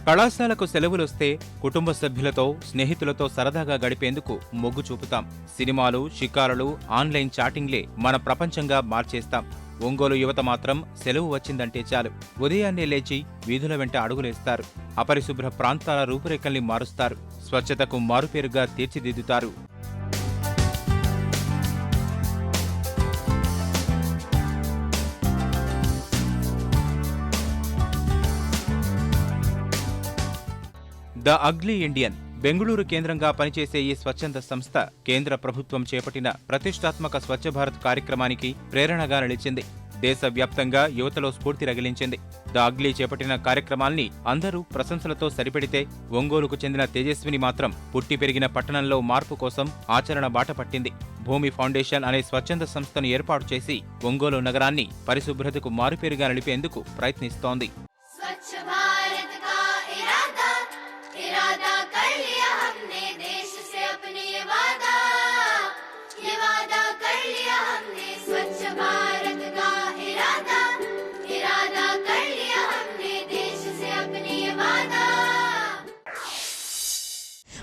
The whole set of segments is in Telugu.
కళాశాలకు సెలవులొస్తే కుటుంబ సభ్యులతో స్నేహితులతో సరదాగా గడిపేందుకు మొగ్గు చూపుతాం. సినిమాలు, షికారులు, ఆన్లైన్ చాటింగ్లే మన ప్రపంచంగా మార్చేస్తాం. ఒంగోలు యువత మాత్రం సెలవు వచ్చిందంటే చాలు ఉదయాన్నే లేచి వీధుల వెంట అడుగులేస్తారు. అపరిశుభ్ర ప్రాంతాల రూపురేఖల్ని మారుస్తారు. స్వచ్ఛతకు మారుపేరుగా తీర్చిదిద్దుతారు. ద అగ్లీ ఇండియన్ బెంగుళూరు కేంద్రంగా పనిచేసే ఈ స్వచ్ఛంద సంస్థ కేంద్ర ప్రభుత్వం చేపట్టిన ప్రతిష్టాత్మక స్వచ్ఛ భారత్ కార్యక్రమానికి ప్రేరణగా నిలిచింది. దేశవ్యాప్తంగా యువతలో స్ఫూర్తి రగిలించింది. ద అగ్లీ చేపట్టిన కార్యక్రమాల్ని అందరూ ప్రశంసలతో సరిపెడితే ఒంగోలుకు చెందిన తేజస్విని మాత్రం పుట్టి పెరిగిన పట్టణంలో మార్పు కోసం ఆచరణ బాట పట్టింది. భూమి ఫౌండేషన్ అనే స్వచ్ఛంద సంస్థను ఏర్పాటు చేసి ఒంగోలు నగరాన్ని పరిశుభ్రతకు మారుపేరుగా నిలిపేందుకు ప్రయత్నిస్తోంది.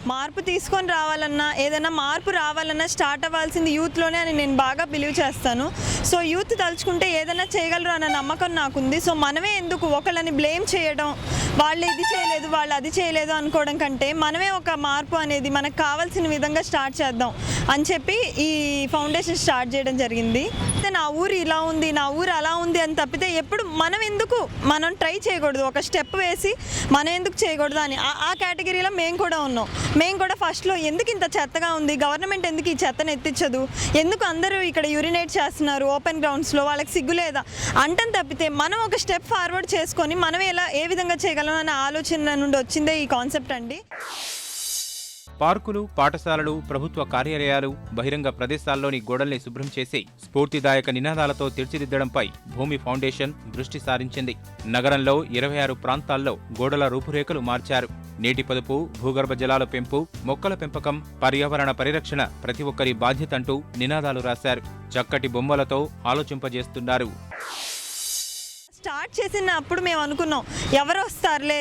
మార్పు తీసుకొని రావాలన్నా ఏదైనా మార్పు రావాలన్నా స్టార్ట్ అవ్వాల్సింది యూత్లోనే అని నేను బాగా బిలీవ్ చేస్తాను. సో యూత్ తలుచుకుంటే ఏదైనా చేయగలరు అన్న నమ్మకం నాకుంది. సో మనమే ఎందుకు ఒకళ్ళని బ్లేమ్ చేయడం, వాళ్ళు ఇది చేయలేదు వాళ్ళు అది చేయలేదు అనుకోవడం కంటే మనమే ఒక మార్పు అనేది మనకు కావాల్సిన విధంగా స్టార్ట్ చేద్దాం అని చెప్పి ఈ ఫౌండేషన్ స్టార్ట్ చేయడం జరిగింది. నా ఊరు ఇలా ఉంది, నా ఊరు అలా ఉంది అని తప్పితే ఎప్పుడు మనం ట్రై చేయకూడదు. ఒక స్టెప్ వేసి మనం ఎందుకు చేయకూడదు అని ఆ కేటగిరీలో మేము కూడా ఉన్నాం. మేము కూడా ఫస్ట్లో ఎందుకు ఇంత చెత్తగా ఉంది, గవర్నమెంట్ ఎందుకు ఈ చెత్తను ఎత్తించదు, ఎందుకు అందరూ ఇక్కడ యూరినేట్ చేస్తున్నారు ఓపెన్ గ్రౌండ్స్లో, వాళ్ళకి సిగ్గులేదా అంటని తప్పితే మనం ఒక స్టెప్ ఫార్వర్డ్ చేసుకొని మనం ఏ విధంగా చేయగలం అనే ఆలోచన నుండి వచ్చిందే ఈ కాన్సెప్ట్ అండి. పార్కులు, పాఠశాలలు, ప్రభుత్వ కార్యాలయాలు, బహిరంగ ప్రదేశాల్లోని గోడల్ని శుభ్రం చేసి స్ఫూర్తిదాయక నినాదాలతో తీర్చిదిద్దడంపై భూమి ఫౌండేషన్ దృష్టి సారించింది. నగరంలో 26 ప్రాంతాల్లో గోడల రూపురేఖలు మార్చారు. నీటి పొదుపు, భూగర్భ జలాల పెంపు, మొక్కల పెంపకం, పర్యావరణ పరిరక్షణ ప్రతి ఒక్కరి బాధ్యతంటూ నినాదాలు రాశారు. చక్కటి బొమ్మలతో ఆలోచింపజేస్తున్నారు. స్టార్ట్ చేసినప్పుడు మేము అనుకున్నాం ఎవరు వస్తారులే,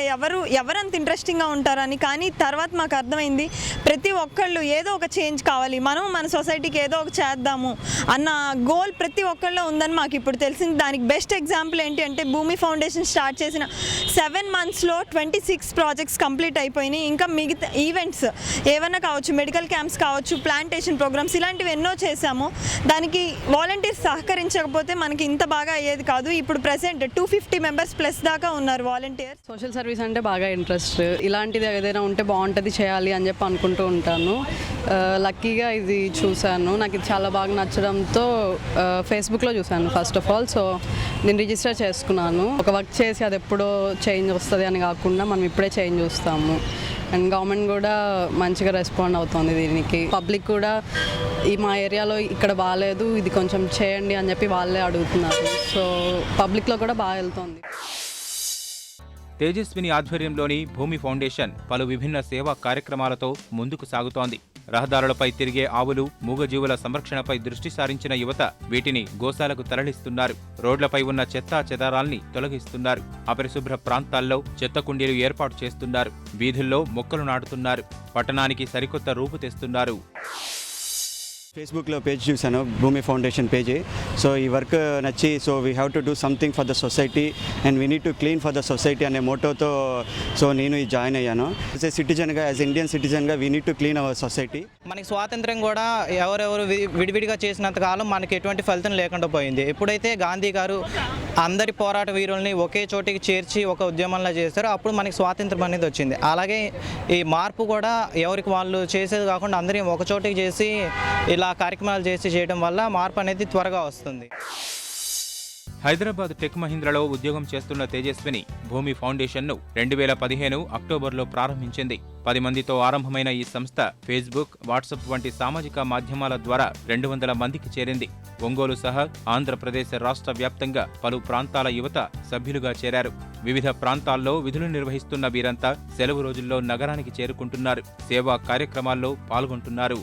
ఎవరంత ఇంట్రెస్టింగ్గా ఉంటారని. కానీ తర్వాత మాకు అర్థమైంది ప్రతి ఒక్కళ్ళు ఏదో ఒక చేంజ్ కావాలి, మనం మన సొసైటీకి ఏదో ఒక చేద్దాము అన్న గోల్ ప్రతి ఒక్కళ్ళలో ఉందని మాకు ఇప్పుడు తెలిసింది. దానికి బెస్ట్ ఎగ్జాంపుల్ ఏంటి అంటే భూమి ఫౌండేషన్ స్టార్ట్ చేసిన 7 monthsలో 26 ప్రాజెక్ట్స్ కంప్లీట్ అయిపోయినాయి. ఇంకా మిగతా ఈవెంట్స్ ఏమైనా కావచ్చు, మెడికల్ క్యాంప్స్ కావచ్చు, ప్లాంటేషన్ ప్రోగ్రామ్స్ ఇలాంటివి ఎన్నో చేశాము. దానికి వాలంటీర్స్ సహకరించకపోతే మనకి ఇంత బాగా అయ్యేది కాదు. ఇప్పుడు ప్రెసెంట్ 250 members ప్లస్ దాకా ఉన్నారు వాలంటీర్స్. సోషల్ సర్వీస్ అంటే బాగా ఇంట్రెస్ట్, ఇలాంటిది ఏదైనా ఉంటే బాగుంటుంది చేయాలి అని చెప్పి అనుకుంటూ ఉంటాను. లక్కీగా ఇది చూశాను, నాకు ఇది చాలా బాగా నచ్చడంతో ఫేస్బుక్లో చూశాను ఫస్ట్ ఆఫ్ ఆల్. సో నేను రిజిస్టర్ చేసుకున్నాను. ఒక వర్క్ చేసి అది ఎప్పుడో చేంజ్ వస్తుంది అని కాకుండా మనం ఇప్పుడే చేంజ్ చూస్తాము. అండ్ గవర్నమెంట్ కూడా మంచిగా రెస్పాండ్ అవుతుంది దీనికి. పబ్లిక్ కూడా మా ఏరియాలో ఇక్కడ బాగాలేదు, ఇది కొంచెం చేయండి అని చెప్పి వాళ్ళే అడుగుతున్నారు. సో పబ్లిక్లో కూడా బాగా వెళ్తుంది. తేజస్విని ఆధ్వర్యంలోని భూమి ఫౌండేషన్ పలు విభిన్న సేవా కార్యక్రమాలతో ముందుకు సాగుతోంది. రహదారులపై తిరిగే ఆవులు, మూగజీవుల సంరక్షణపై దృష్టి సారించిన యువత వీటిని గోశాలకు తరలిస్తున్నారు. రోడ్లపై ఉన్న చెత్తా చెదారాల్ని తొలగిస్తున్నారు. అపరిశుభ్ర ప్రాంతాల్లో చెత్త కుండీలు ఏర్పాటు చేస్తున్నారు. వీధుల్లో మొక్కలు నాటుతున్నారు. పట్టణానికి సరికొత్త రూపు తెస్తున్నారు. ఫేస్బుక్లో పేజ్ చూశాను, భూమి ఫౌండేషన్ పేజీ. సో ఈ వర్క్ నచ్చి so we have to do something for the society and we need to clean for the society అనే మోటోతో సో నేను ఈ జాయిన్ అయ్యాను. యాజ్ ఏ సిటిజన్గా, యాజ్ ఇండియన్ సిటిజన్గా we need to clean our society. మనకి స్వాతంత్ర్యం కూడా ఎవరెవరు విడివిడిగా చేసినంత కాలం మనకి ఎటువంటి ఫలితం లేకుండా పోయింది. ఎప్పుడైతే గాంధీ గారు అందరి పోరాట వీరుల్ని ఒకే చోటికి చేర్చి ఒక ఉద్యమంలో చేస్తారో అప్పుడు మనకి స్వాతంత్ర్యం అనేది వచ్చింది. అలాగే ఈ మార్పు కూడా ఎవరికి వాళ్ళు చేసేది కాకుండా అందరి ఒక చోటికి చేసి ఇలా కార్యక్రమాలు చేయడం వల్ల మార్పు అనేది త్వరగా వస్తుంది. హైదరాబాద్ టెక్ మహీంద్రాలో ఉద్యోగం చేస్తున్న తేజస్విని భూమి ఫౌండేషన్ను 2015 అక్టోబర్లో ప్రారంభించింది. 10 మందితో ఆరంభమైన ఈ సంస్థ ఫేస్బుక్, వాట్సాప్ వంటి సామాజిక మాధ్యమాల ద్వారా 200 మందికి చేరింది. ఒంగోలు సహా ఆంధ్రప్రదేశ్ రాష్ట్ర వ్యాప్తంగా పలు ప్రాంతాల యువత సభ్యులుగా చేరారు. వివిధ ప్రాంతాల్లో విధులు నిర్వహిస్తున్న వీరంతా సెలవు రోజుల్లో నగరానికి చేరుకుంటున్నారు. సేవా కార్యక్రమాల్లో పాల్గొంటున్నారు.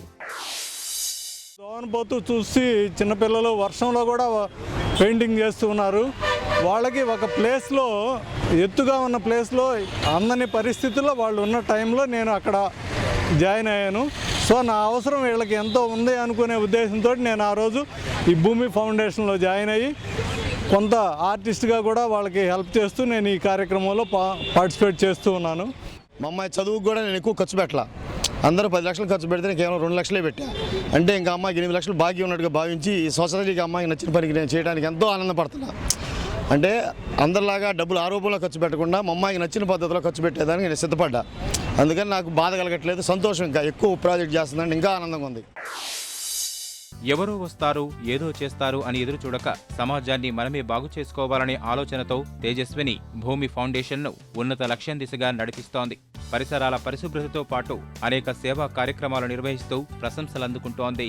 సోనబోతు చూసి చిన్నపిల్లలు వర్షంలో కూడా పెయింటింగ్ చేస్తున్నారు. వాళ్ళకి ఒక ప్లేస్లో ఎత్తుగా ఉన్న ప్లేస్లో అందని పరిస్థితుల్లో వాళ్ళు ఉన్న టైంలో నేను అక్కడ జాయిన్ అయ్యాను. సో నా అవసరం వీళ్ళకి ఎంతో ఉంది అనుకునే ఉద్దేశంతో నేను ఆ రోజు ఈ భూమి ఫౌండేషన్లో జాయిన్ అయ్యి కొంత ఆర్టిస్ట్గా కూడా వాళ్ళకి హెల్ప్ చేస్తూ నేను ఈ కార్యక్రమంలో పార్టిసిపేట్ చేస్తూ ఉన్నాను. మా అమ్మాయి చదువుకు కూడా నేను ఎక్కువ ఖర్చు పెట్టాల. అందరూ 10 లక్షలు ఖర్చు పెడితే నేను కేవలం 2 లక్షలే పెట్టా. అంటే ఇంకా అమ్మాయికి 8 లక్షలు బాకీ ఉన్నట్టుగా భావించి ఈ సొసైటీకి అమ్మాయికి నచ్చిన పనికి నేను చేయడానికి ఎంతో ఆనందపడుతున్నా. అంటే అందరిలాగా డబ్బులు ఆరోపణలో ఖర్చు పెట్టకుండా మా అమ్మాయికి నచ్చిన పద్ధతిలో ఖర్చు పెట్టేదానికి నేను సిద్ధపడ్డా. అందుకని నాకు బాధ కలగట్లేదు, సంతోషం. ఇంకా ఎక్కువ ప్రాజెక్ట్ చేస్తుందంటే ఇంకా ఆనందంగా ఉంది. ఎవరో వస్తారు, ఏదో చేస్తారు అని ఎదురు చూడక సమాజాన్ని మనమే బాగు చేసుకోవాలనే ఆలోచనతో తేజస్విని భూమి ఫౌండేషన్ను ఉన్నత లక్ష్యం దిశగా నడిపిస్తోంది. పరిసరాల పరిశుభ్రతతో పాటు అనేక సేవా కార్యక్రమాలు నిర్వహిస్తూ ప్రశంసలందుకుంటోంది.